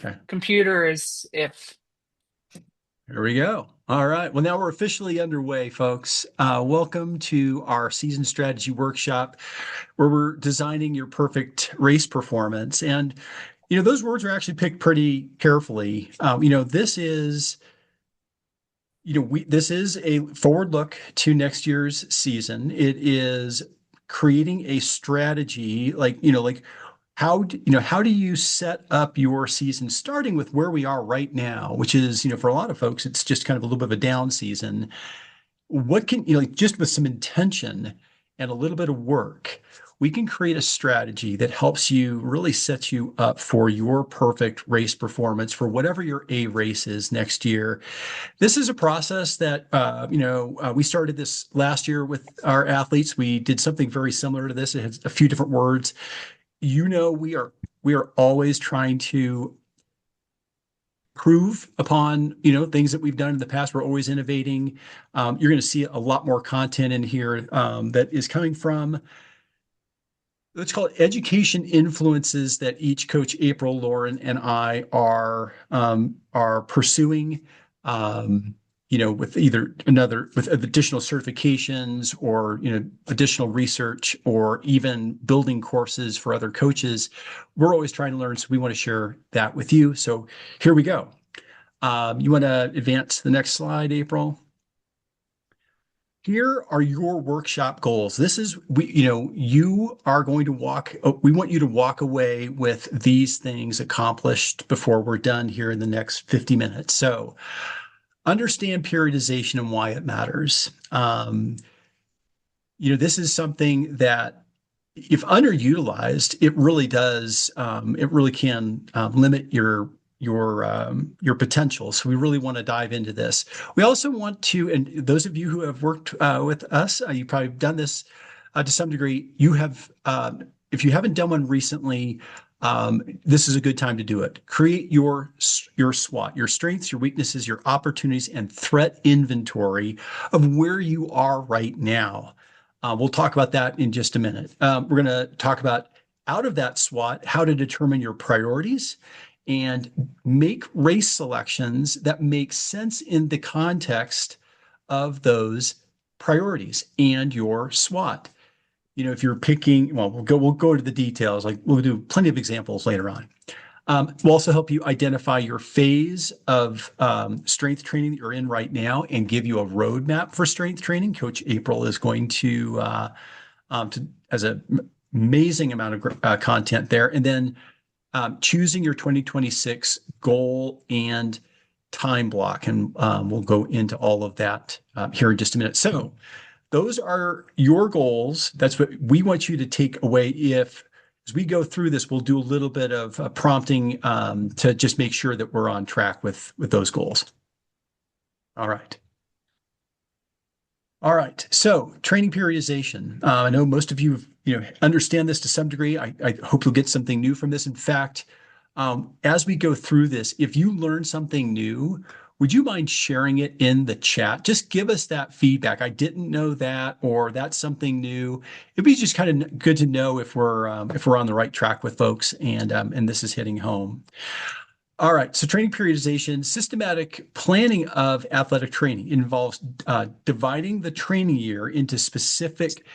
Okay. Computer is if. Here we go. All right. Well, now we're officially underway, folks. Welcome to our season strategy workshop where we're designing your perfect race performance. And, those words are actually picked pretty carefully. This is a forward look to next year's season. It is creating a strategy like how do you set up your season starting with where we are right now, which is, for a lot of folks, it's just kind of a little bit of a down season. What can, like just with some intention and a little bit of work, we can create a strategy that helps you really set you up for your perfect race performance for whatever your A race is next year. This is a process that, we started this last year with our athletes. We did something very similar to this. It has a few different words. We are always trying to improve upon, things that we've done in the past. We're always innovating. You're going to see a lot more content in here that is coming from, let's call it education influences that each coach, April, Lauren, and I are pursuing. With with additional certifications or additional research or even building courses for other coaches. We're always trying to learn, so we want to share that with you. So here we go. You want to advance to the next slide, April? Here are your workshop goals. This is you are going to we want you to walk away with these things accomplished before we're done here in the next 50 minutes. So understand periodization and why it matters. This is something that if underutilized, it really can limit your potential. So we really want to dive into this. We also want to, and those of you who have worked with us, you probably done this to some degree. If you haven't done one recently, this is a good time to do it. Create your SWOT, your strengths, your weaknesses, your opportunities, and threat inventory of where you are right now. We'll talk about that in just a minute. We're going to talk about out of that SWOT, how to determine your priorities and make race selections that make sense in the context of those priorities and your SWOT. If you're picking, well, we'll go to the details. Like we'll do plenty of examples later on. We'll also help you identify your phase of strength training that you're in right now and give you a roadmap for strength training. Coach April is going to has an amazing amount of content there. And then choosing your 2026 goal and time block. And we'll go into all of that here in just a minute. So those are your goals. That's what we want you to take away. As we go through this, we'll do a little bit of prompting to just make sure that we're on track with those goals. All right. All right. So training periodization. I know most of you, understand this to some degree. I hope you'll get something new from this. In fact, as we go through this, if you learn something new, would you mind sharing it in the chat? Just give us that feedback. I didn't know that, or that's something new. It'd be just kind of good to know if we're on the right track with folks, and this is hitting home. All right. So training periodization, systematic planning of athletic training involves dividing the training year into specific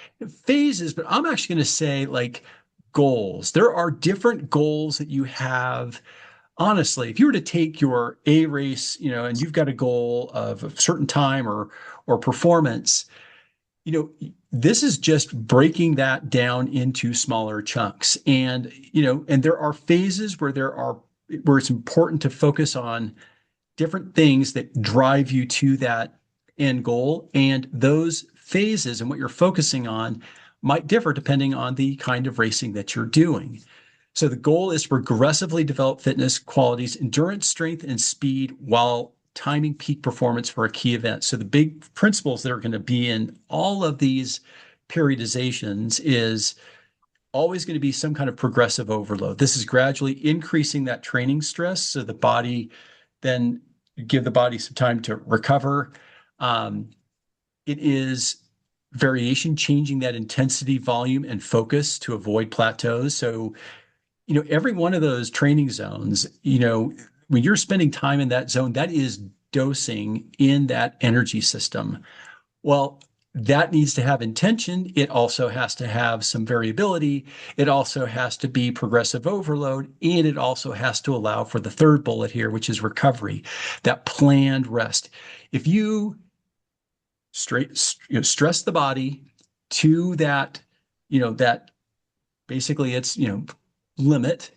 phases. But I'm actually going to say like goals. There are different goals that you have. Honestly, if you were to take your A race, and you've got a goal of a certain time or performance, this is just breaking that down into smaller chunks. And there are phases where it's important to focus on different things that drive you to that end goal. And those phases and what you're focusing on might differ depending on the kind of racing that you're doing. So the goal is to progressively develop fitness qualities, endurance, strength, and speed while timing peak performance for a key event. So the big principles that are going to be in all of these periodizations is always going to be some kind of progressive overload. This is gradually increasing that training stress so the body then give the body some time to recover. It is variation, changing that intensity, volume, and focus to avoid plateaus. So every one of those training zones, when you're spending time in that zone, that is dosing in that energy system. Well, that needs to have intention. It also has to have some variability. It also has to be progressive overload. And it also has to allow for the third bullet here, which is recovery, that planned rest. If you stress the body to that basically it's, limit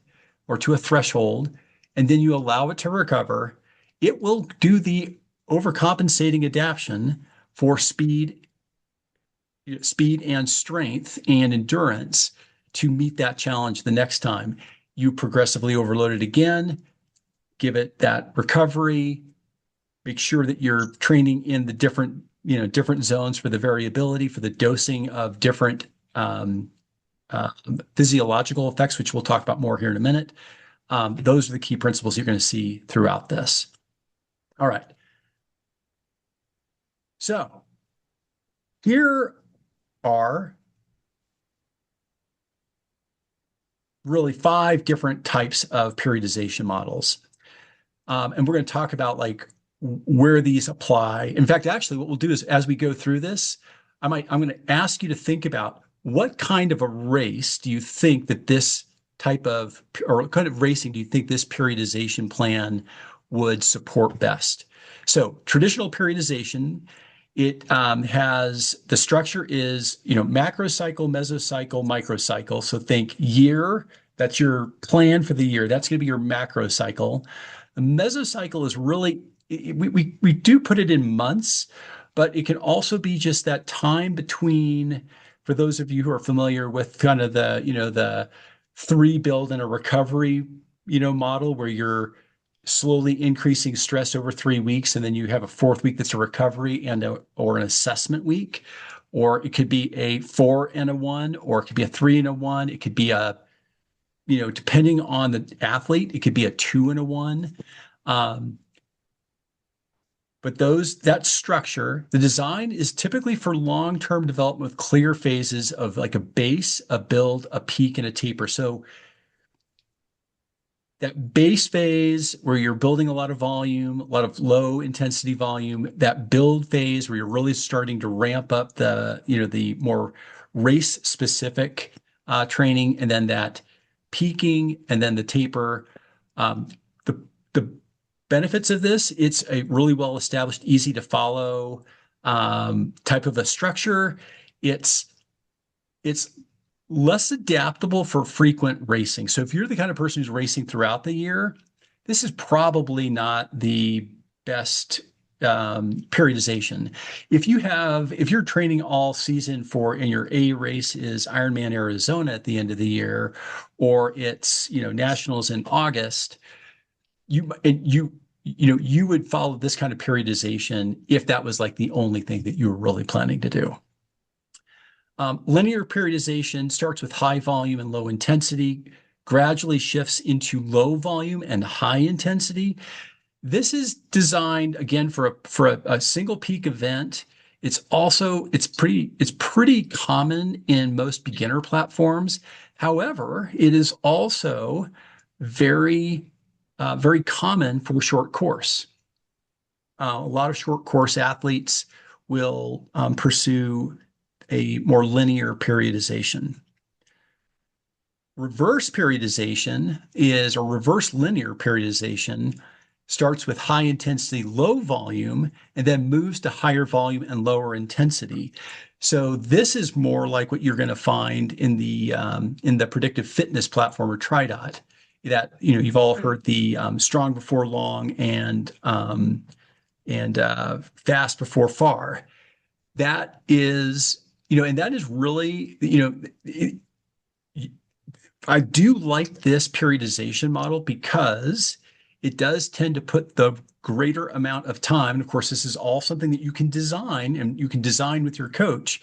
or to a threshold, and then you allow it to recover, it will do the overcompensating adaptation for speed and strength and endurance to meet that challenge the next time. You progressively overload it again, give it that recovery, make sure that you're training in the different zones for the variability, for the dosing of different uh, physiological effects, which we'll talk about more here in a minute. Those are the key principles you're going to see throughout this. All right. So here are really 5 different types of periodization models. And we're going to talk about like where these apply. In fact, actually, what we'll do is as we go through this, I'm going to ask you to think about what kind of a race do you think that this type of, or what kind of racing do you think this periodization plan would support best? So traditional periodization, it has the structure is, macrocycle, mesocycle, microcycle. So think year, that's your plan for the year. That's going to be your macrocycle. The mesocycle is really, we do put it in months, but it can also be just that time between, for those of you who are familiar with kind of the 3 build and a recovery, model where you're slowly increasing stress over 3 weeks, and then you have a 4th week that's a recovery or an assessment week, or it could be a 4 and a 1, or it could be a 3 and a 1. It could be depending on the athlete, it could be a 2 and a 1. Um, but that structure, the design is typically for long-term development with clear phases of like a base, a build, a peak, and a taper. So that base phase where you're building a lot of volume, a lot of low intensity volume, that build phase where you're really starting to ramp up the more race specific training, and then that peaking, and then the taper. Um, the benefits of this, it's a really well established, easy to follow type of a structure. It's less adaptable for frequent racing. So if you're the kind of person who's racing throughout the year, this is probably not the best periodization. If you're training all season and your A race is Ironman Arizona at the end of the year, or it's, nationals in August, you would follow this kind of periodization if that was like the only thing that you were really planning to do. Linear periodization starts with high volume and low intensity, gradually shifts into low volume and high intensity. This is designed again for a single peak event. It's pretty common in most beginner platforms. However, it is also very common for short course. A lot of short course athletes will pursue a more linear periodization. Reverse periodization is, or reverse linear periodization starts with high intensity, low volume, and then moves to higher volume and lower intensity. So this is more like what you're going to find in the predictive fitness platform or TriDot. That you've all heard the strong before long and fast before far. That is, and that is really, I do like this periodization model because it does tend to put the greater amount of time. And of course, this is all something that you can design, and you can design with your coach.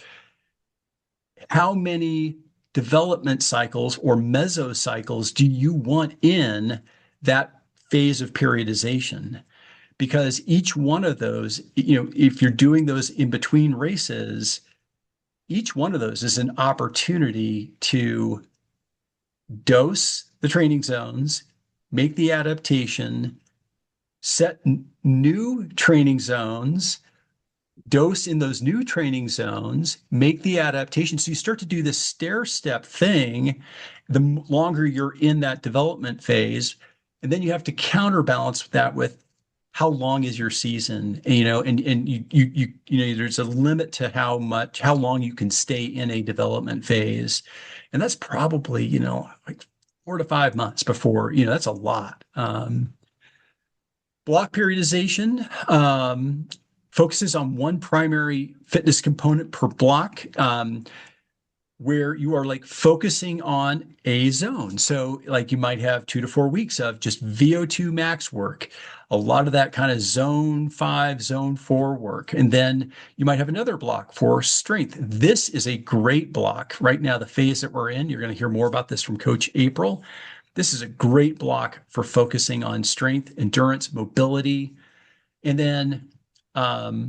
How many development cycles or mesocycles do you want in that phase of periodization? Because each one of those, if you're doing those in between races, each one of those is an opportunity to dose the training zones, make the adaptation, set new training zones, dose in those new training zones, make the adaptation. So you start to do this stair step thing the longer you're in that development phase. And then you have to counterbalance that with how long is your season, and there's a limit to how long you can stay in a development phase. And that's probably, like 4 to 5 months before, that's a lot. Block periodization focuses on one primary fitness component per block, where you are like focusing on a zone. So, like, you might have 2 to 4 weeks of just VO2 max work, a lot of that kind of zone 5, zone 4 work. And then you might have another block for strength. This is a great block right now, the phase that we're in. You're going to hear more about this from Coach April. This is a great block for focusing on strength, endurance, mobility. And then, oh,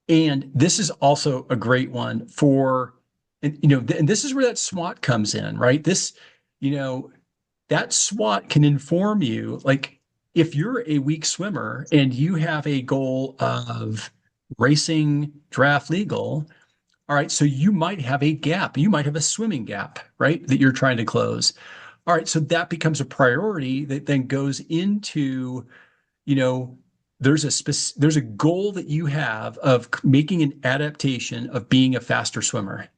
and this is also a great one for, and this is where that SWOT comes in, right? You know, that SWOT can inform you, like, if you're a weak swimmer and you have a goal of racing draft legal. All right, so you might have a gap. You might have a swimming gap, right, that you're trying to close. All right, so that becomes a priority that then goes into, you know, there's a goal that you have of making an adaptation of being a faster swimmer.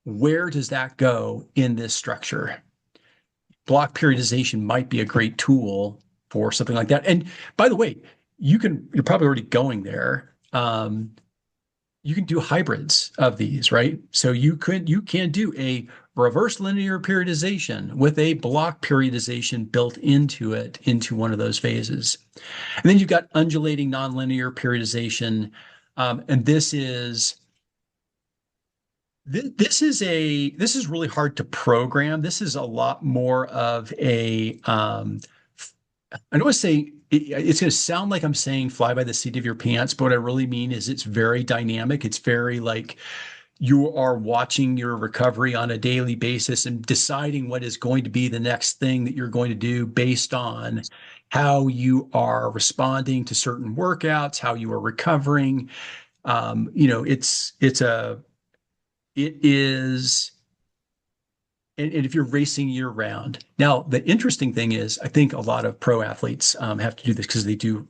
Where does that go in this structure? Block periodization might be a great tool for something like that. And by the way, you're probably already going there. You can do hybrids of these, right? So you can do a reverse linear periodization with a block periodization built into it, into one of those phases. And then you've got undulating nonlinear periodization. And this is really hard to program. This is a lot more of a I don't want to say it's going to sound like I'm saying fly by the seat of your pants, but what I really mean is it's very dynamic. It's very like you are watching your recovery on a daily basis and deciding what is going to be the next thing that you're going to do based on how you are responding to certain workouts, how you are recovering. It is and if you're racing year round. Now, the interesting thing is, I think a lot of pro athletes have to do this because they do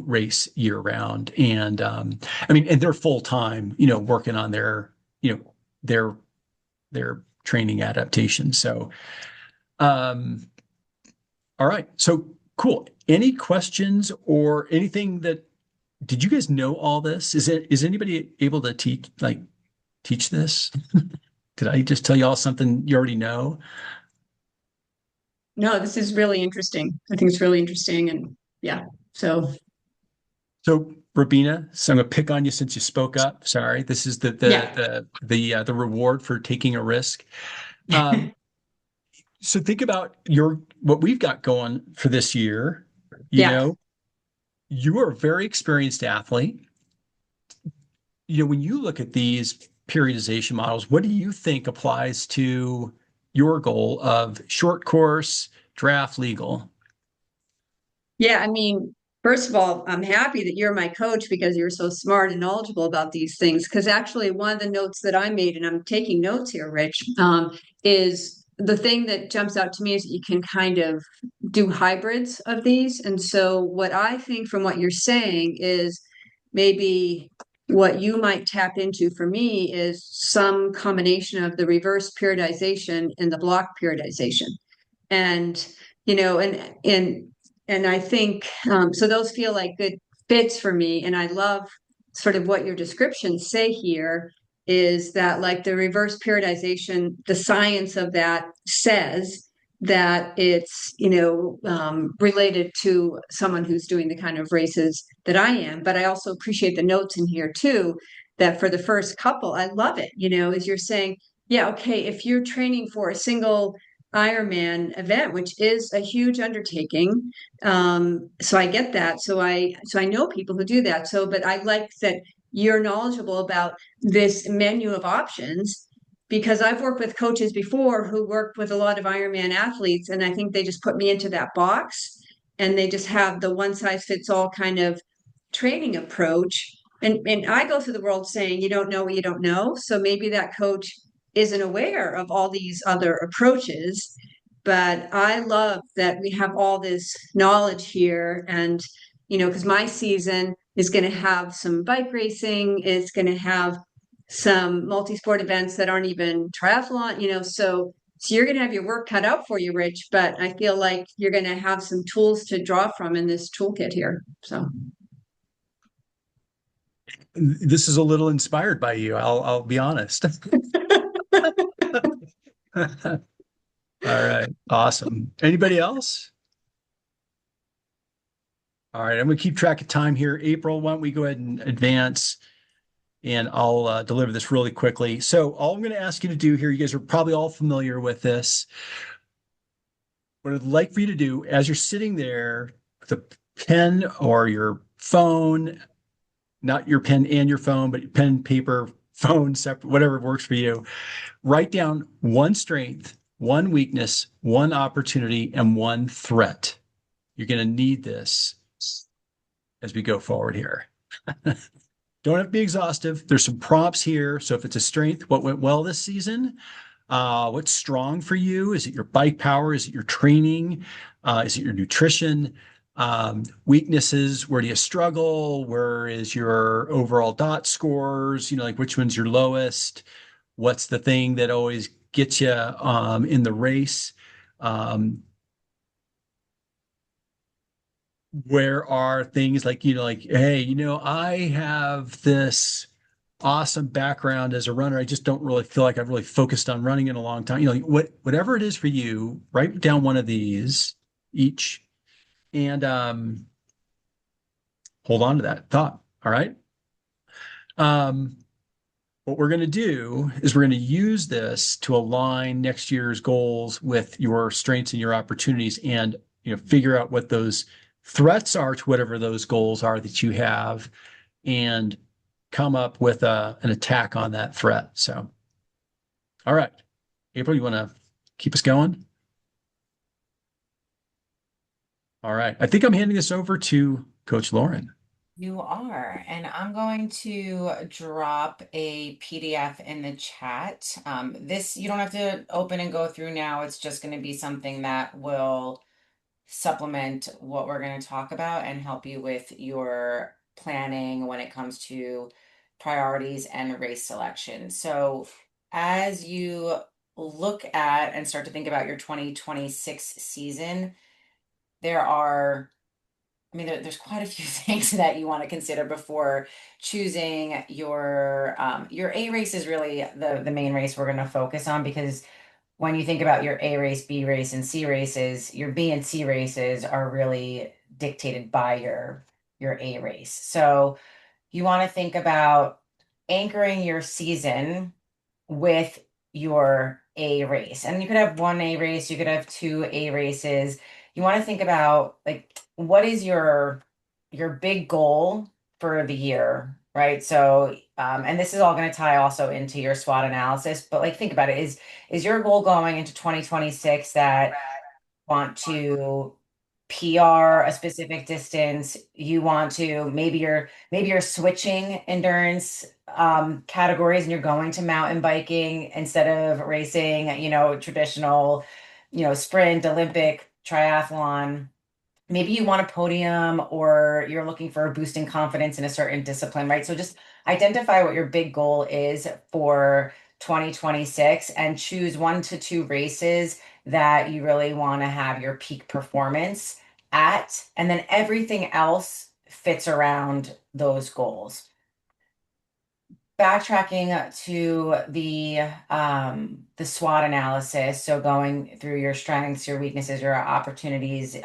race year round, and I mean, and they're full time, working on their their training adaptation. So, um, all right, so cool. Any questions or anything that did you guys know all this? Is anybody able to teach this? Did I just tell you all something you already know? No, this is really interesting. I think it's really interesting. And yeah, so So, Rabina, so I'm gonna pick on you since you spoke up. Sorry, this is the yeah, the reward for taking a risk. Um, so think about what we've got going for this year. You yeah. know, you are a very experienced athlete. When you look at these periodization models, what do you think applies to your goal of short course draft legal? Yeah, I mean, first of all, I'm happy that you're my coach because you're so smart and knowledgeable about these things. Because actually, one of the notes that I made, and I'm taking notes here, Rich, is the thing that jumps out to me is that you can kind of do hybrids of these. And so, what I think from what you're saying is maybe what you might tap into for me is some combination of the reverse periodization and the block periodization. And you know and I think so those feel like good fits for me. And I love sort of what your descriptions say here is that, like, the reverse periodization, the science of that says that it's related to someone who's doing the kind of races that I am. But I also appreciate the notes in here too, that for the first couple, I love it, as you're saying, yeah, okay, if you're training for a single Ironman event, which is a huge undertaking. So I get that. So I know people who do that. So, but I like that you're knowledgeable about this menu of options. because I've worked with coaches before who worked with a lot of Ironman athletes, and I think they just put me into that box and they just have the one size fits all kind of training approach. And I go through the world saying you don't know what you don't know. So maybe that coach isn't aware of all these other approaches. But I love that we have all this knowledge here. And, because my season is going to have some bike racing, it's going to have some multi-sport events that aren't even triathlon, so you're going to have your work cut out for you, Rich, but I feel like you're going to have some tools to draw from in this toolkit here. So This is a little inspired by you. I'll be honest. All right. Awesome. Anybody else? All right. I'm going to keep track of time here. April, why don't we go ahead and advance and I'll deliver this really quickly. So all I'm going to ask you to do here, you guys are probably all familiar with this. What I'd like for you to do as you're sitting there with a pen or your phone, not your pen and your phone, but pen, paper, phone, separate, whatever works for you. Write down one strength, one weakness, one opportunity, and one threat. You're going to need this as we go forward here. Don't have to be exhaustive. There's some prompts here. So if it's a strength, what went well this season? What's strong for you? Is it your bike power? Is it your training? Is it your nutrition? Weaknesses, where do you struggle? Where is your overall dot scores? Like which one's your lowest? What's the thing that always gets you in the race? Where are things like, hey, I have this awesome background as a runner. I just don't really feel like I've really focused on running in a long time. Whatever it is for you, write down one of these each and hold on to that thought. All right. Um, what we're going to do is we're going to use this to align next year's goals with your strengths and your opportunities and, figure out what those threats are to whatever those goals are that you have and come up with an attack on that threat. So, all right. April, you want to keep us going? All right. I think I'm handing this over to Coach Lauren. You are, and I'm going to drop a PDF in the chat. This you don't have to open and go through now. It's just going to be something that will supplement what we're going to talk about and help you with your planning when it comes to priorities and race selection. So as you look at and start to think about your 2026 season, there are there's quite a few things that you want to consider before choosing your A race is really the main race we're going to focus on, because when you think about your A race, B race, and C races, your B and C races are really dictated by your A race. So you want to think about anchoring your season with your A race. And you could have one A race, you could have two A races. You want to think about like what is your big goal for the year, right? So and this is all going to tie also into your SWOT analysis, but like think about it. Is your goal going into 2026 that want to PR a specific distance, you want to maybe you're switching endurance categories and you're going to mountain biking instead of racing, traditional, sprint, Olympic, triathlon. Maybe you want a podium or you're looking for a boost in confidence in a certain discipline, right? So just identify what your big goal is for 2026 and choose 1 to 2 races that you really want to have your peak performance at, and then everything else fits around those goals. Backtracking to the SWOT analysis, so going through your strengths, your weaknesses, your opportunities,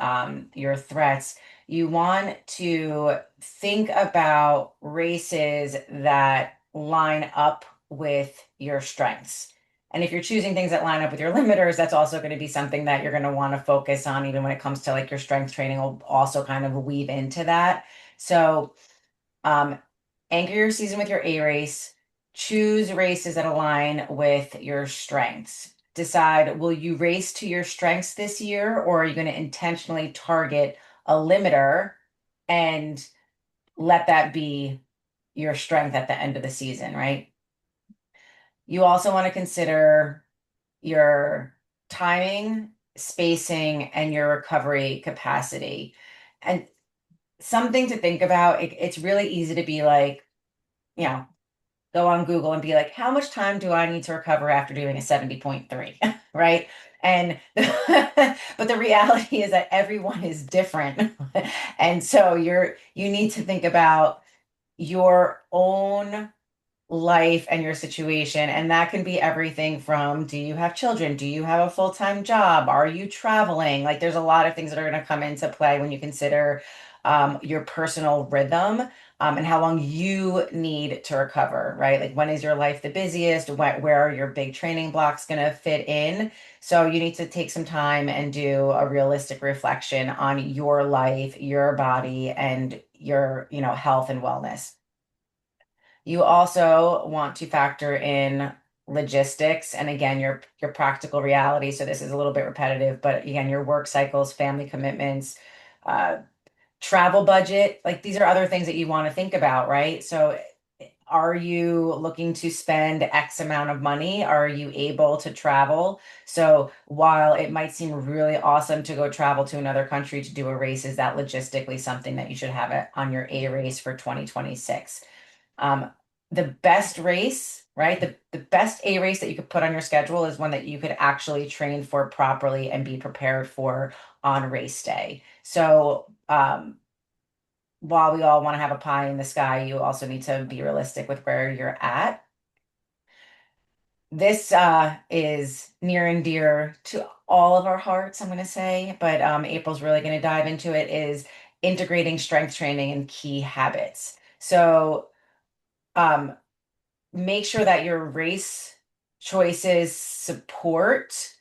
your threats, you want to think about races that line up with your strengths. And if you're choosing things that line up with your limiters, that's also going to be something that you're going to want to focus on, even when it comes to like your strength training will also kind of weave into that. So, anchor your season with your A race, choose races that align with your strengths. Decide, will you race to your strengths this year, or are you going to intentionally target a limiter and let that be your strength at the end of the season, right? You also want to consider your timing, spacing, and your recovery capacity. And something to think about, it's really easy to be like, you know, go on Google and be like, how much time do I need to recover after doing a 70.3, right? And but the reality is that everyone is different. And so you need to think about your own life and your situation. And that can be everything from, do you have children? Do you have a full-time job? Are you traveling? Like there's a lot of things that are going to come into play when you consider your personal rhythm and how long you need to recover, right? Like when is your life the busiest? Where are your big training blocks going to fit in? So you need to take some time and do a realistic reflection on your life, your body, and your, health and wellness. You also want to factor in logistics and again your practical reality. So this is a little bit repetitive, but again, your work cycles, family commitments, uh, travel budget, like these are other things that you want to think about, right? So are you looking to spend X amount of money? Are you able to travel? So while it might seem really awesome to go travel to another country to do a race, is that logistically something that you should have it on your A race for 2026? Um, the best race, right? The best A race that you could put on your schedule is one that you could actually train for properly and be prepared for on race day. So, while we all want to have a pie in the sky, you also need to be realistic with where you're at. This is near and dear to all of our hearts, I'm going to say, but April's really going to dive into it, is integrating strength training and key habits. So, um, make sure that your race choices support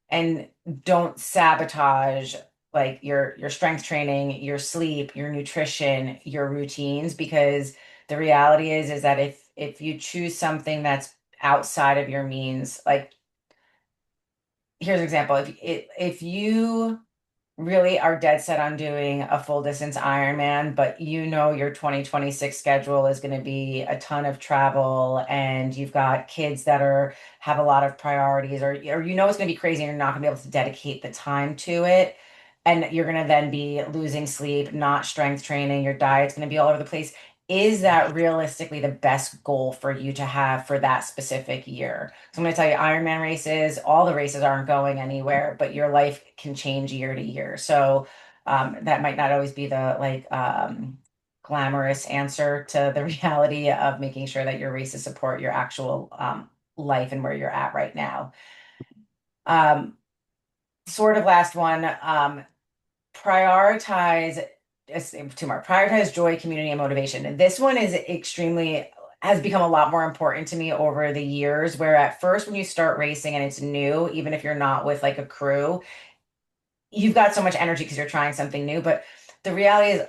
and don't sabotage like your strength training, your sleep, your nutrition, your routines, because the reality is that if you choose something that's outside of your means, like here's an example, if you really are dead set on doing a full distance Ironman, but your 2026 schedule is going to be a ton of travel and you've got kids that have a lot of priorities, or it's going to be crazy and you're not going to be able to dedicate the time to it. And you're going to then be losing sleep, not strength training, your diet's going to be all over the place. Is that realistically the best goal for you to have for that specific year? So I'm going to tell you, Ironman races, all the races aren't going anywhere, but your life can change year to year. So that might not always be the glamorous answer to the reality of making sure that your races support your actual life and where you're at right now. Sort of last one, prioritize two more. Prioritize joy, community, and motivation. And this one has become a lot more important to me over the years, where at first when you start racing and it's new, even if you're not with like a crew, you've got so much energy because you're trying something new. But the reality is,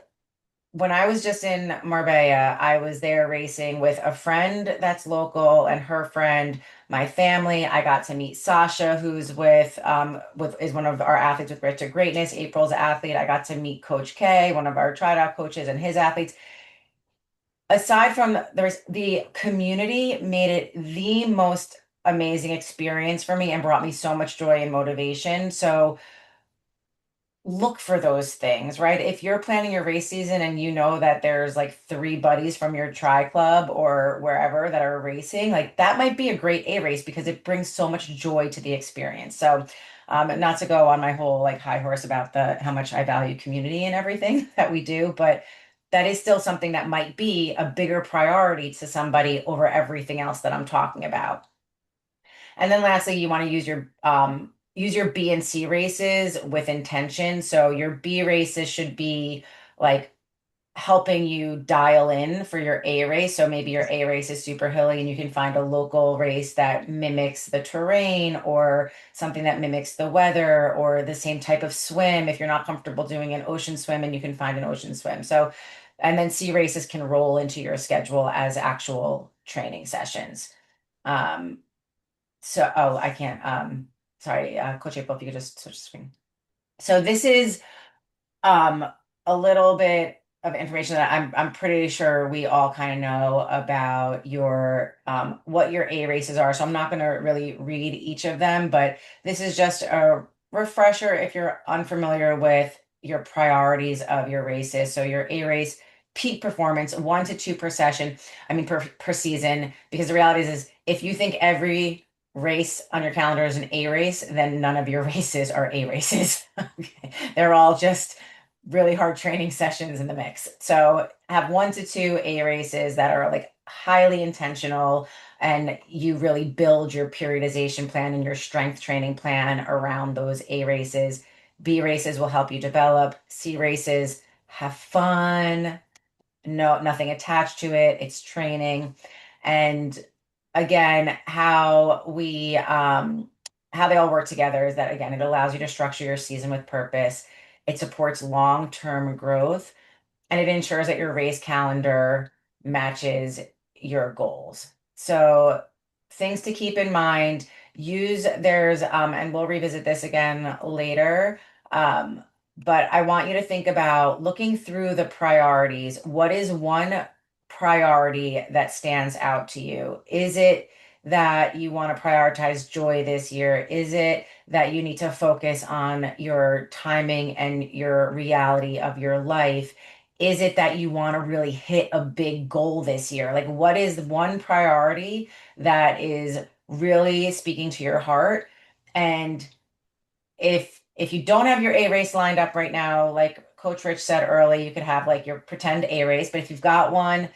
when I was just in Marbella, I was there racing with a friend that's local and her friend, my family. I got to meet Sasha, who's is one of our athletes with Grit to Greatness, April's athlete. I got to meet Coach K, one of our tryout coaches, and his athletes. Aside from the community made it the most amazing experience for me and brought me so much joy and motivation. So look for those things, right? If you're planning your race season and you know that there's like three buddies from your tri club or wherever that are racing, like that might be a great A race because it brings so much joy to the experience. So, not to go on my whole like high horse about how much I value community and everything that we do, but that is still something that might be a bigger priority to somebody over everything else that I'm talking about. And then lastly, you want to use your B and C races with intention. So your B races should be like helping you dial in for your A race. So maybe your A race is super hilly and you can find a local race that mimics the terrain or something that mimics the weather or the same type of swim. If you're not comfortable doing an ocean swim, and you can find an ocean swim. So, and then C races can roll into your schedule as actual training sessions. So, oh, I can't, sorry, Coach April, if you could just switch the screen. So this is um, a little bit of information that I'm pretty sure we all kind of know about your what your A races are. So I'm not going to really read each of them, but this is just a refresher if you're unfamiliar with your priorities of your races. So your A race peak performance, 1 to 2 per session, I mean per season, because the reality is if you think every race on your calendar is an A race, then none of your races are A races. Okay. They're all just really hard training sessions in the mix. So have 1 to 2 A races that are like highly intentional, and you really build your periodization plan and your strength training plan around those A races. B races will help you develop. C races, have fun. No, nothing attached to it. It's training. And again, how they all work together is that again, it allows you to structure your season with purpose. It supports long-term growth, and it ensures that your race calendar matches your goals. So things to keep in mind, and we'll revisit this again later. Um, but I want you to think about looking through the priorities. What is one priority that stands out to you? Is it that you want to prioritize joy this year? Is it that you need to focus on your timing and your reality of your life? Is it that you want to really hit a big goal this year? Like, what is one priority that is really speaking to your heart? And if you don't have your A race lined up right now, like Coach Rich said early, you could have like your pretend A race, but if you've got one,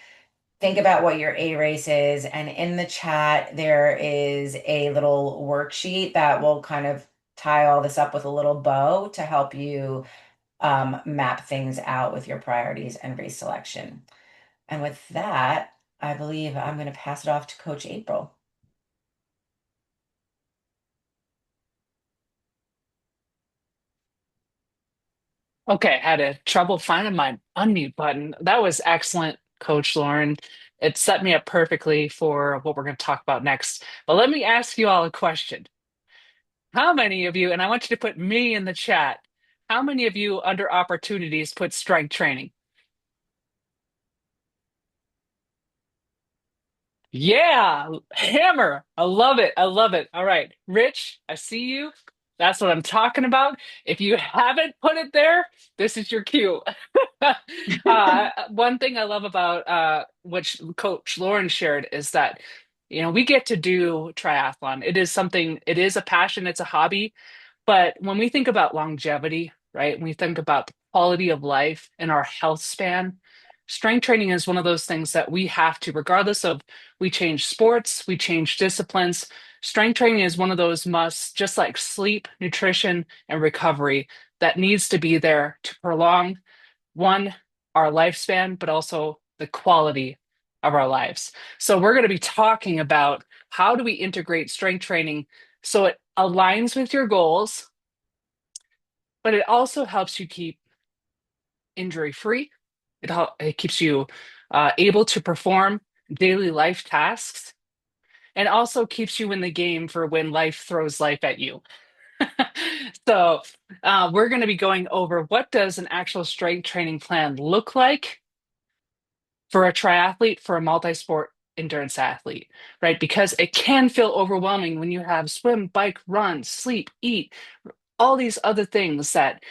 think about what your A race is. And in the chat, there is a little worksheet that will kind of tie all this up with a little bow to help you map things out with your priorities and race selection. And with that, I believe I'm going to pass it off to Coach April. Okay, had a trouble finding my unmute button. That was excellent, Coach Lauren. It set me up perfectly for what we're going to talk about next. But let me ask you all a question. How many of you, and I want you to put me in the chat, how many of you under opportunities put strength training? Yeah, hammer. I love it. I love it. All right. Rich, I see you. That's what I'm talking about. If you haven't put it there, this is your cue. One thing I love about what Coach Lauren shared is that, we get to do triathlon. It is something, it is a passion, it's a hobby. But when we think about longevity, right, when we think about the quality of life and our health span, strength training is one of those things that we have to, regardless of we change sports, we change disciplines. Strength training is one of those musts, just like sleep, nutrition, and recovery, that needs to be there to prolong one, our lifespan, but also the quality of our lives. So we're going to be talking about how do we integrate strength training so it aligns with your goals, but it also helps you keep injury free. It keeps you able to perform daily life tasks, and also keeps you in the game for when life throws life at you. So we're going to be going over what does an actual strength training plan look like for a triathlete, for a multi-sport endurance athlete, right? Because it can feel overwhelming when you have swim, bike, run, sleep, eat, all these other things that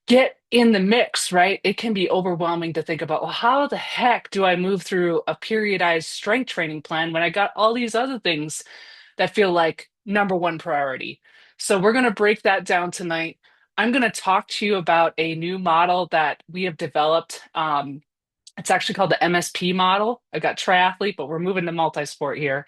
get in the mix, right? It can be overwhelming to think about, well, how the heck do I move through a periodized strength training plan when I got all these other things that feel like number one priority? So we're going to break that down tonight. I'm going to talk to you about a new model that we have developed. It's actually called the MSP model. I got triathlete, but we're moving to multi-sport here.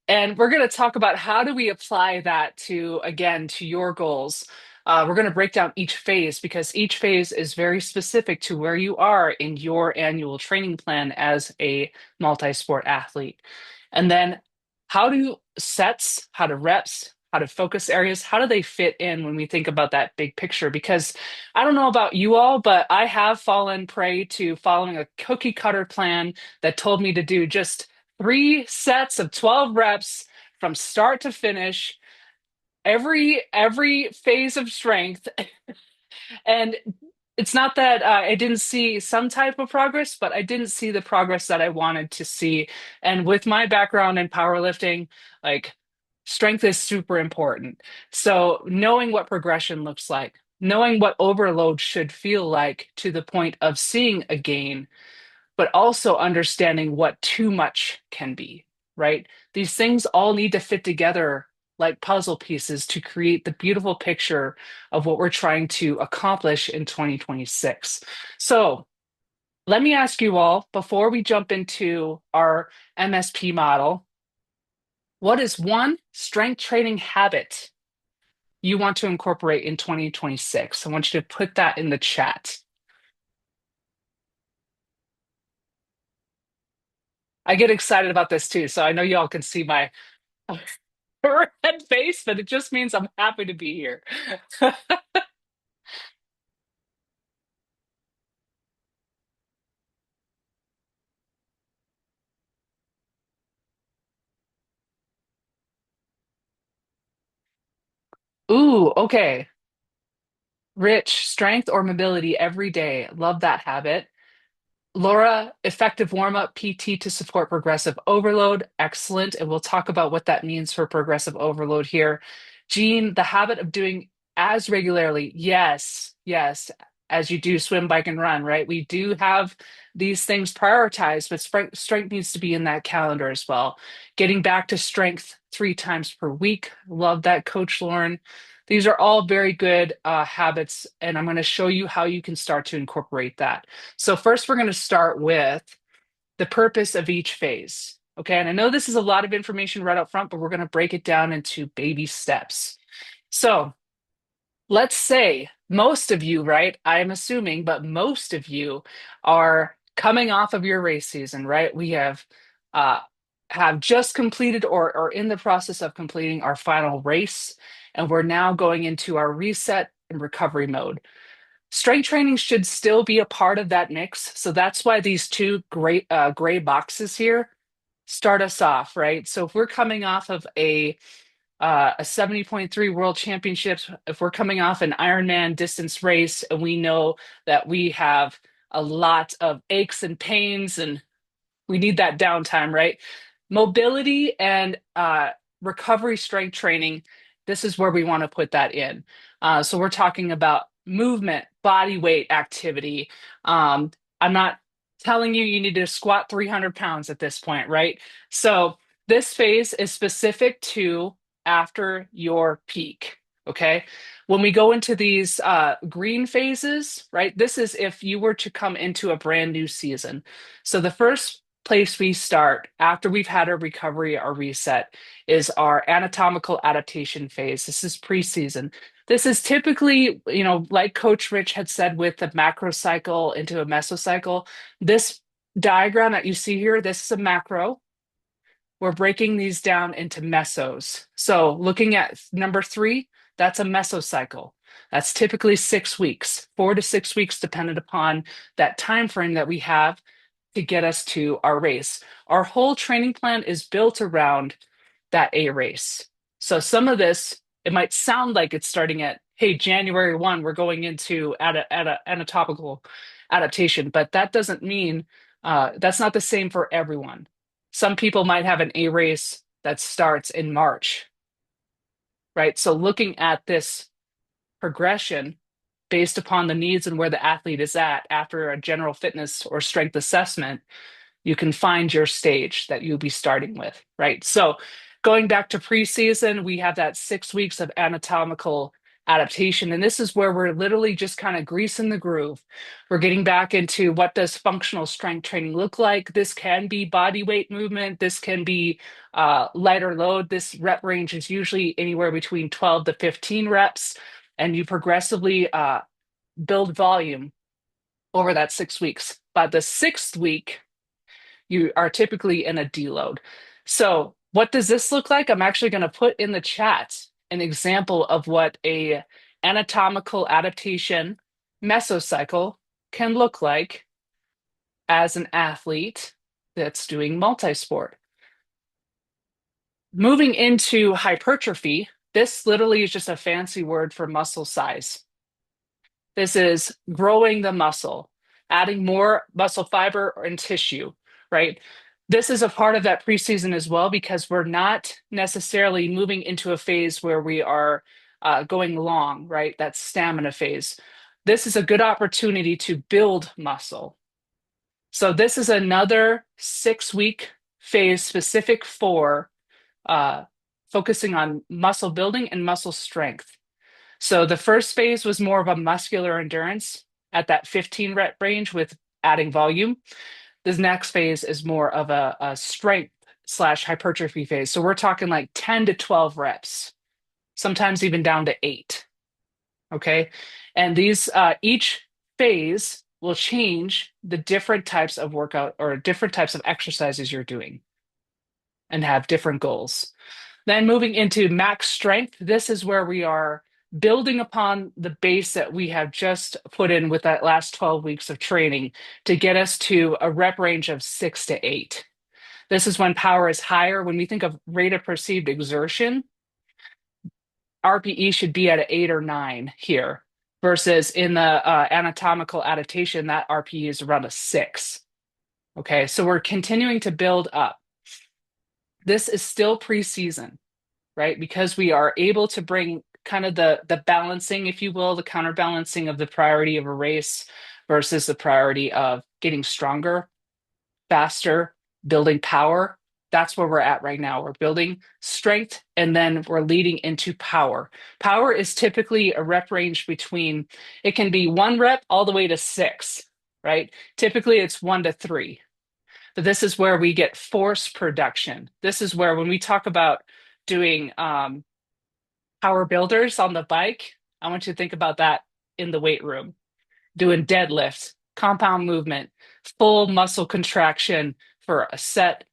And we're going to talk about how do we apply that to, again, to your goals. We're going to break down each phase because each phase is very specific to where you are in your annual training plan as a multi-sport athlete. And then how do sets, how do reps, how do focus areas, how do they fit in when we think about that big picture? Because I don't know about you all, but I have fallen prey to following a cookie cutter plan that told me to do just 3 sets of 12 reps from start to finish, every phase of strength. And it's not that I didn't see some type of progress, but I didn't see the progress that I wanted to see. And with my background in powerlifting, like strength is super important. So knowing what progression looks like, knowing what overload should feel like to the point of seeing a gain, but also understanding what too much can be, right? These things all need to fit together like puzzle pieces to create the beautiful picture of what we're trying to accomplish in 2026. So, let me ask you all before we jump into our MSP model, what is one strength training habit you want to incorporate in 2026? I want you to put that in the chat. I get excited about this too, so I know y'all can see my red face, but it just means I'm happy to be here. Ooh, okay. Rich, strength or mobility every day. Love that habit. Laura, effective warm up PT to support progressive overload. Excellent. And we'll talk about what that means for progressive overload here. Jean, the habit of doing as regularly. Yes, yes. As you do swim, bike, and run, right? We do have these things prioritized, but strength needs to be in that calendar as well. Getting back to strength 3 times per week. Love that, Coach Lauren. These are all very good habits, and I'm going to show you how you can start to incorporate that. So first, we're going to start with the purpose of each phase. Okay, and I know this is a lot of information right up front, but we're going to break it down into baby steps. So let's say most of you, right? I'm assuming, but most of you are coming off of your race season, right? We uh, have just completed or are in the process of completing our final race, and we're now going into our reset and recovery mode. Strength training should still be a part of that mix. So that's why these two gray boxes here start us off, right? So if we're coming off of a 70.3 World Championships, if we're coming off an Ironman distance race and we know that we have a lot of aches and pains and we need that downtime, right? Mobility and recovery strength training, this is where we want to put that in. So we're talking about movement, body weight activity. I'm not telling you you need to squat 300 pounds at this point, right? So this phase is specific to after your peak. Okay. When we go into these green phases, right? This is if you were to come into a brand new season. So the first place we start after we've had our recovery, our reset, is our anatomical adaptation phase. This is preseason. This is typically, like Coach Rich had said with the macro cycle into a mesocycle, this diagram that you see here, this is a macro. We're breaking these down into mesos. So looking at number 3, that's a mesocycle. That's typically 6 weeks, 4 to 6 weeks, dependent upon that time frame that we have to get us to our race. Our whole training plan is built around that A race. So some of this, it might sound like it's starting at, hey, January 1, we're going into at a anatomical adaptation, but that doesn't mean that's not the same for everyone. Some people might have an A race that starts in March, right? So looking at this progression based upon the needs and where the athlete is at after a general fitness or strength assessment, you can find your stage that you'll be starting with, right? So going back to preseason, we have that 6 weeks of anatomical adaptation. And this is where we're literally just kind of greasing the groove. We're getting back into what does functional strength training look like. This can be body weight movement. This can be lighter load. This rep range is usually anywhere between 12 to 15 reps. And you progressively build volume over that 6 weeks. By the 6th week, you are typically in a deload. So what does this look like? I'm actually going to put in the chat an example of what a anatomical adaptation mesocycle can look like as an athlete that's doing multi-sport. Moving into hypertrophy, this literally is just a fancy word for muscle size. This is growing the muscle, adding more muscle fiber and tissue, right? This is a part of that preseason as well because we're not necessarily moving into a phase where we are going long, right? That stamina phase. This is a good opportunity to build muscle. So this is another 6-week phase specific for uh, focusing on muscle building and muscle strength. So the first phase was more of a muscular endurance at that 15 rep range with adding volume. This next phase is more of a strength slash hypertrophy phase. So we're talking like 10 to 12 reps, sometimes even down to 8. Okay. And these, each phase will change the different types of workout or different types of exercises you're doing and have different goals. Then moving into max strength, this is where we are building upon the base that we have just put in with that last 12 weeks of training to get us to a rep range of 6 to 8. This is when power is higher. When we think of rate of perceived exertion, RPE should be at an 8 or 9 here, versus in the anatomical adaptation, that RPE is around a 6. Okay, so we're continuing to build up. This is still preseason, right? Because we are able to bring kind of the balancing, if you will, the counterbalancing of the priority of a race versus the priority of getting stronger, faster, building power. That's where we're at right now. We're building strength and then we're leading into power. Power is typically a rep range between, it can be 1 rep all the way to 6, right? Typically it's 1 to 3. But this is where we get force production. This is where when we talk about doing power builders on the bike, I want you to think about that in the weight room, doing deadlifts, compound movement, full muscle contraction for a set,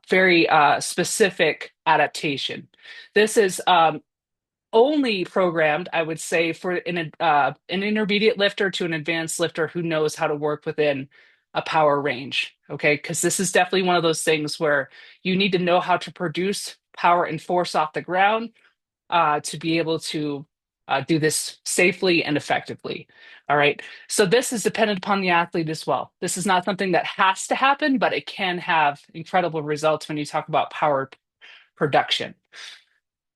very specific adaptation. This is only programmed, I would say, for an intermediate lifter to an advanced lifter who knows how to work within a power range. Okay, because this is definitely one of those things where you need to know how to produce power and force off the ground to be able to do this safely and effectively. All right. So this is dependent upon the athlete as well. This is not something that has to happen, but it can have incredible results when you talk about power production.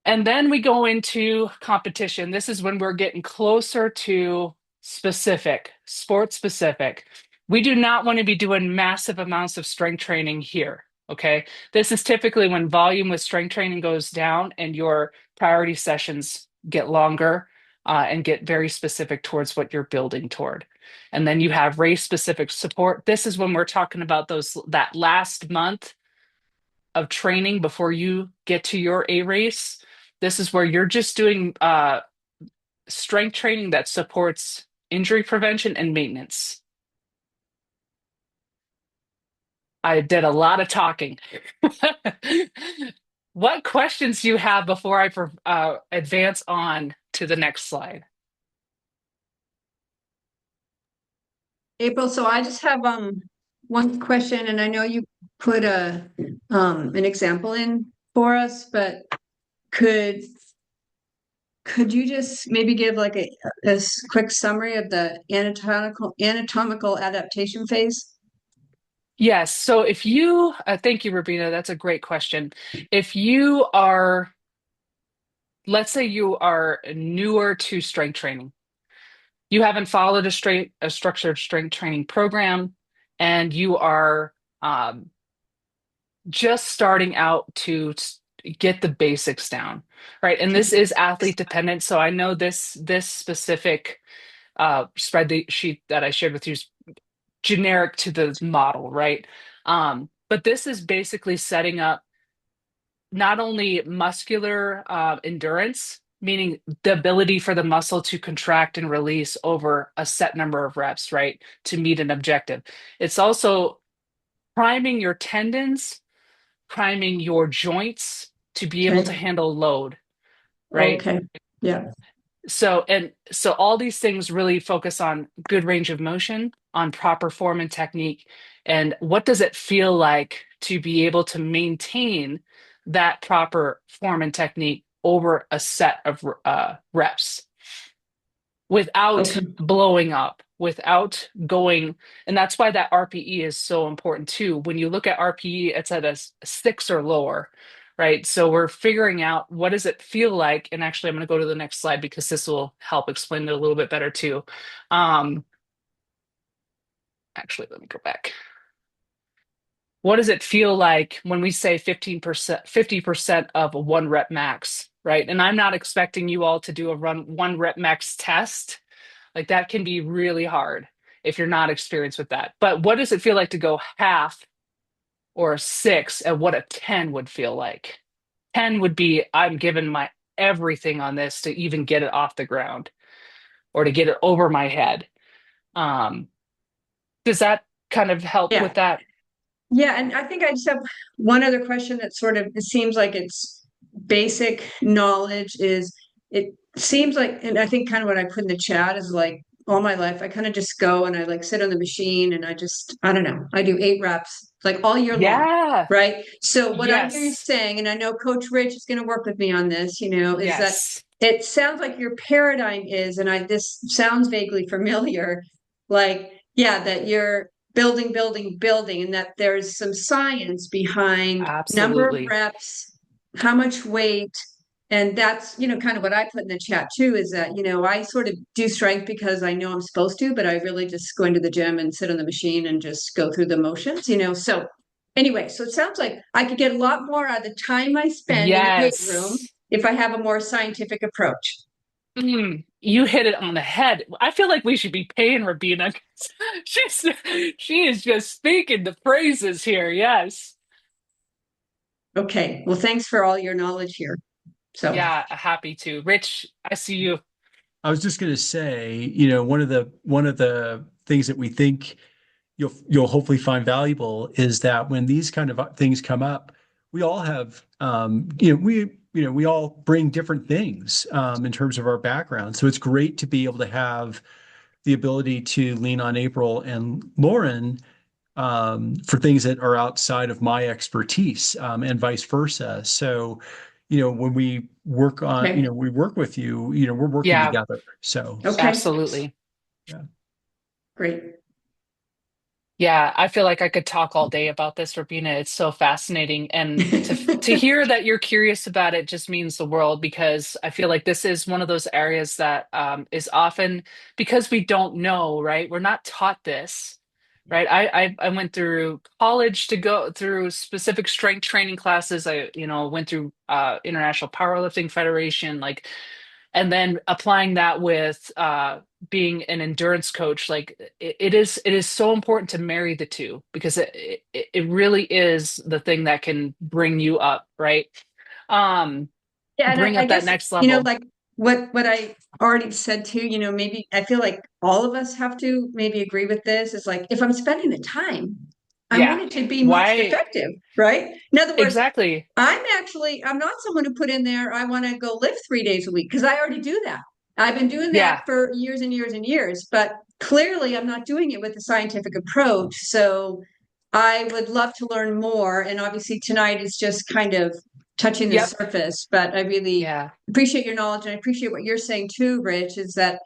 And then we go into competition. This is when we're getting closer to specific, sport specific. We do not want to be doing massive amounts of strength training here. Okay. This is typically when volume with strength training goes down and your priority sessions get longer and get very specific towards what you're building toward. And then you have race specific support. This is when we're talking about that last month of training before you get to your A race. This is where you're just doing strength training that supports injury prevention and maintenance. I did a lot of talking. What questions do you have before I advance on to the next slide? April, so I just have one question, and I know you put an example in for us, but could you just maybe give like a quick summary of the anatomical adaptation phase? Yes. So if you, thank you, Rubina, that's a great question. If you are, let's say you are newer to strength training, you haven't followed a structured strength training program, and you are just starting out to get the basics down, right? And this is athlete dependent. So I know this specific spreadsheet that I shared with you is generic to the model, right? But this is basically setting up not only muscular endurance, meaning the ability for the muscle to contract and release over a set number of reps, right, to meet an objective. It's also priming your tendons, priming your joints to be able to Okay. handle load, right? Okay. Yeah. So all these things really focus on good range of motion, on proper form and technique, and what does it feel like to be able to maintain that proper form and technique over a set of reps without Okay. blowing up, without going. And that's why that RPE is so important too. When you look at RPE, it's at a 6 or lower, right? So we're figuring out what does it feel like. And actually, I'm going to go to the next slide because this will help explain it a little bit better too. Um, Actually, let me go back. What does it feel like when we say 15%, 50% of a 1 rep max, right? And I'm not expecting you all to do a run 1 rep max test. Like that can be really hard if you're not experienced with that. But what does it feel like to go half or a 6 and what a 10 would feel like? 10 would be I'm giving my everything on this to even get it off the ground or to get it over my head. Um, does that kind of help Yeah. with that? Yeah, and I think I just have one other question that sort of, it seems like it's basic knowledge is it seems like, and I think kind of what I put in the chat is like all my life, I kind of just go and I like sit on the machine and I don't know, I do 8 reps like all year long, Yeah. right? So what I'm hearing you Yes. saying, and I know Coach Rich is going to work with me on this, is that Yes. it sounds like your paradigm is, and this sounds vaguely familiar, like, yeah, that you're building, building, building, and that there's some science behind number of Absolutely. reps, how much weight. And that's, kind of what I put in the chat too, is that, I sort of do strength because I know I'm supposed to, but I really just go into the gym and sit on the machine and just go through the motions. So anyway, so it sounds like I could get a lot more out of the time I spend in the weight room Yes. if I have a more scientific approach. You hit it on the head. I feel like we should be paying Rabina. She's she is just speaking the praises here. Yes. Okay. Well, thanks for all your knowledge here. So, Yeah, happy to. Rich, I see you. I was just going to say, one of the things that we think you'll hopefully find valuable is that when these kind of things come up, we all have, we all bring different things in terms of our background. So it's great to be able to have the ability to lean on April and Lauren for things that are outside of my expertise, and vice versa. So, when we work on, okay. we work with you, we're working Yeah, together. So, Okay. absolutely. yeah. Great. Yeah, I feel like I could talk all day about this, Rabina. It's so fascinating. And to hear that you're curious about it just means the world because I feel like this is one of those areas that is often because we don't know, right? We're not taught this, right? I went through college to go through specific strength training classes. I, went through International Powerlifting Federation, like and then applying that with being an endurance coach, like it is so important to marry the two because it really is the thing that can bring you up, right? um Yeah, and bring I up that guess, next level. like what I already said too, maybe I feel like all of us have to maybe agree with this is like if I'm spending the time, I Yeah, want it to be most why effective, right? In other words, exactly. I'm not someone who put in there, I want to go lift 3 days a week because I already do that. I've been doing that Yeah, for years and years and years, but clearly I'm not doing it with a scientific approach. So I would love to learn more. And obviously tonight is just kind of touching the yep, surface, but I really yeah. appreciate your knowledge and I appreciate what you're saying too, Rich, is that,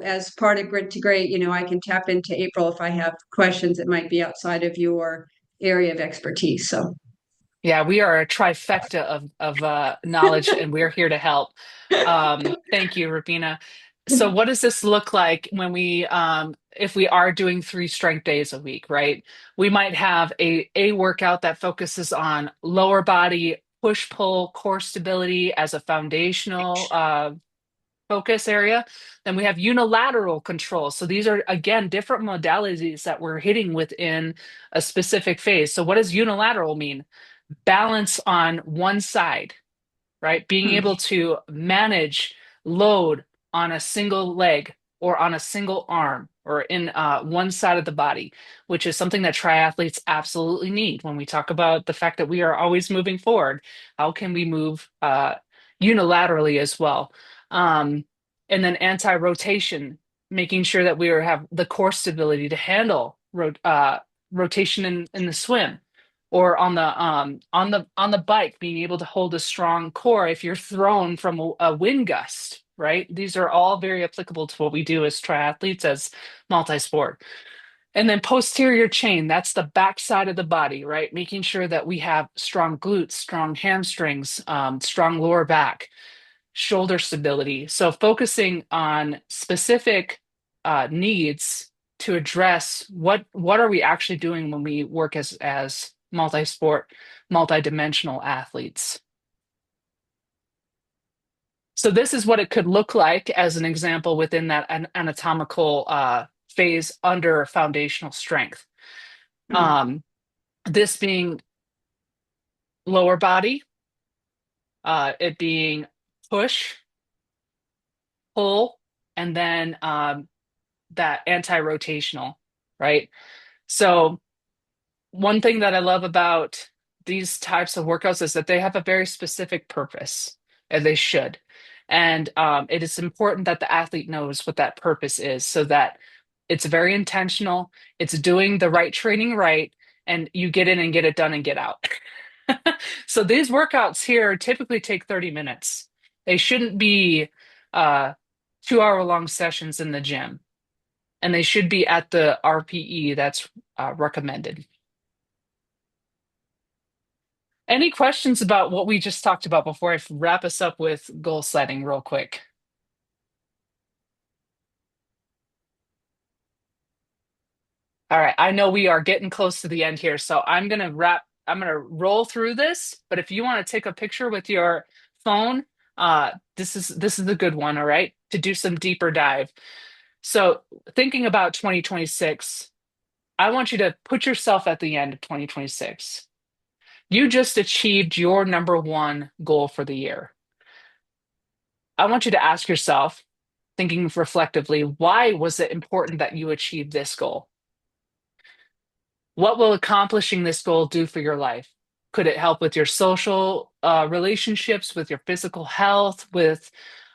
as part of Grit to Great, I can tap into April if I have questions that might be outside of your area of expertise. So Yeah, we are a trifecta of knowledge, and we're here to help. Thank you, Rubina. So, what does this look like when if we are doing 3 strength days a week, right? We might have a workout that focuses on lower body push pull core stability as a foundational focus area. Then we have unilateral control. So these are again different modalities that we're hitting within a specific phase. So, what does unilateral mean? Balance on one side, right? Being able to manage load on a single leg or on a single arm or in one side of the body, which is something that triathletes absolutely need. When we talk about the fact that we are always moving forward, how can we move unilaterally as well? Um, and then anti-rotation, making sure that have the core stability to handle rotation in the swim. or on the bike, being able to hold a strong core if you're thrown from a wind gust, right? These are all very applicable to what we do as triathletes, as multi-sport. And then posterior chain, that's the back side of the body, right? Making sure that we have strong glutes, strong hamstrings, strong lower back, shoulder stability. So focusing on specific needs to address what are we actually doing when we work as multi-sport, multi-dimensional athletes. So this is what it could look like as an example within that anatomical phase under foundational strength. Um, this being lower body, it being push, pull, and then that anti-rotational, right? So one thing that I love about these types of workouts is that they have a very specific purpose, and they should. And it is important that the athlete knows what that purpose is so that it's very intentional, it's doing the right training right, and you get in and get it done and get out. So these workouts here typically take 30 minutes. They shouldn't be 2 hour long sessions in the gym, and they should be at the RPE that's recommended. Any questions about what we just talked about before I wrap us up with goal setting real quick? All right, I know we are getting close to the end here, so I'm gonna roll through this, but if you want to take a picture with your phone, this is a good one, all right, to do some deeper dive. So thinking about 2026, I want you to put yourself at the end of 2026. You just achieved your number one goal for the year. I want you to ask yourself, thinking reflectively, why was it important that you achieve this goal? What will accomplishing this goal do for your life? Could it help with your social relationships, with your physical health, with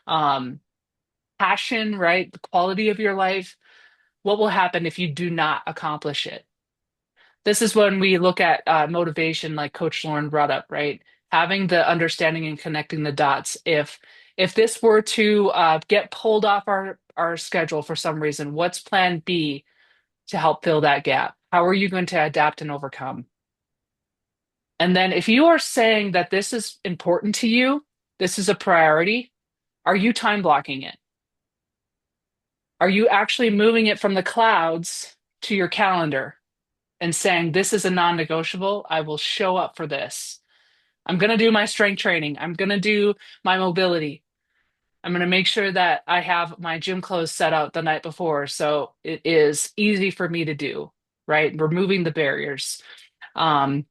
um, passion, right? The quality of your life? What will happen if you do not accomplish it? This is when we look at motivation, like Coach Lauren brought up, right? Having the understanding and connecting the dots. If this were to get pulled off our schedule for some reason, what's plan B to help fill that gap? How are you going to adapt and overcome? And then if you are saying that this is important to you, this is a priority, are you time blocking it? Are you actually moving it from the clouds to your calendar and saying, this is a non-negotiable, I will show up for this. I'm going to do my strength training. I'm going to do my mobility. I'm going to make sure that I have my gym clothes set out the night before so it is easy for me to do, right? Removing the barriers. Um,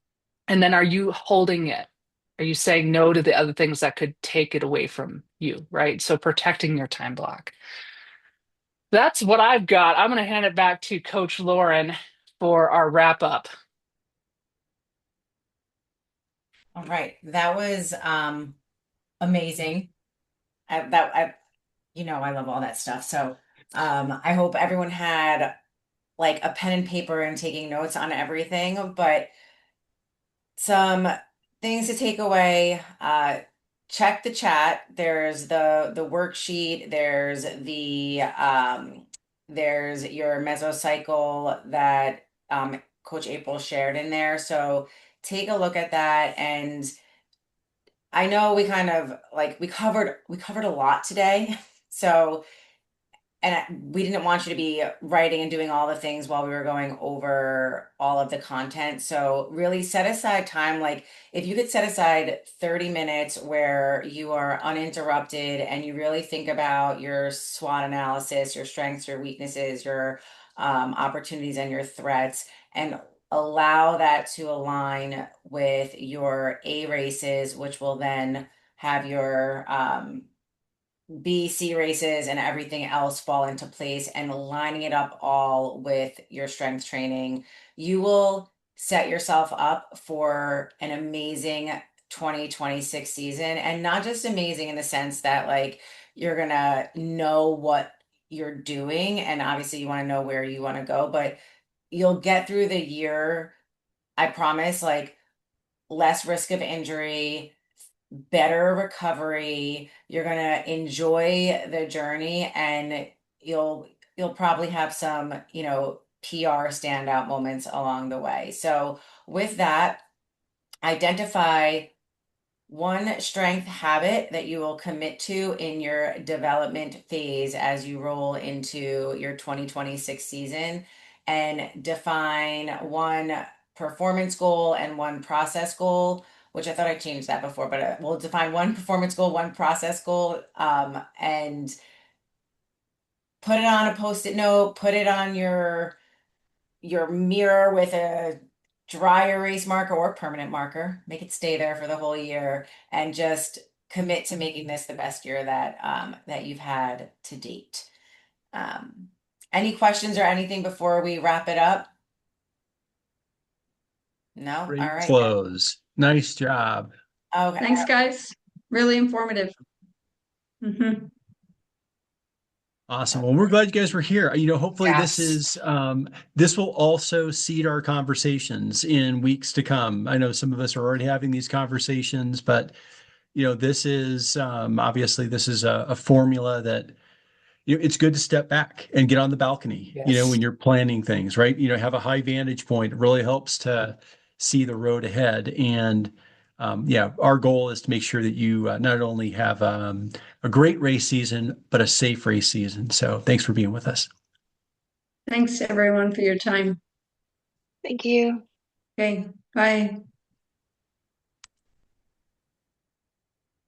and then are you holding it? Are you saying no to the other things that could take it away from you, right? So protecting your time block. That's what I've got. I'm going to hand it back to Coach Lauren for our wrap up. All right, that was amazing. I I love all that stuff. So I hope everyone had like a pen and paper and taking notes on everything, but some things to take away. Check the chat. There's the worksheet. There's your mesocycle that Coach April shared in there. So take a look at that. And I know we kind of like we covered a lot today. So we didn't want you to be writing and doing all the things while we were going over all of the content. So really set aside time. Like if you could set aside 30 minutes where you are uninterrupted and you really think about your SWOT analysis, your strengths, your weaknesses, your opportunities and your threats, and allow that to align with your A races, which will then have your B, C races and everything else fall into place, and lining it up all with your strength training, you will set yourself up for an amazing 2026 season. And not just amazing in the sense that like you're gonna know what you're doing, and obviously you want to know where you want to go, but you'll get through the year I promise, like, less risk of injury, better recovery. You're gonna enjoy the journey, and you'll you'll probably have some, PR standout moments along the way. So with that, identify one strength habit that you will commit to in your development phase as you roll into your 2026 season, and define one performance goal and one process goal, which I thought I changed that before, but we'll define one performance goal, one process goal, and put it on a post-it note, put it on your mirror with a dry erase marker or permanent marker, make it stay there for the whole year, and just commit to making this the best year that you've had to date. Any questions or anything before we wrap it up? No? All Great right. close. Nice job. Okay. Thanks, guys. Really informative. Mhm. Awesome. Well, we're glad you guys were here. Hopefully Yes. this will also seed our conversations in weeks to come. I know some of us are already having these conversations, but this is obviously this is a formula that it's good to step back and get on the balcony, when Yes. you're planning things, right? Have a high vantage point. It really helps to see the road ahead. And yeah, our goal is to make sure that you not only have a great race season, but a safe race season. So thanks for being with us. Thanks, everyone, for your time. Thank you. Okay, bye.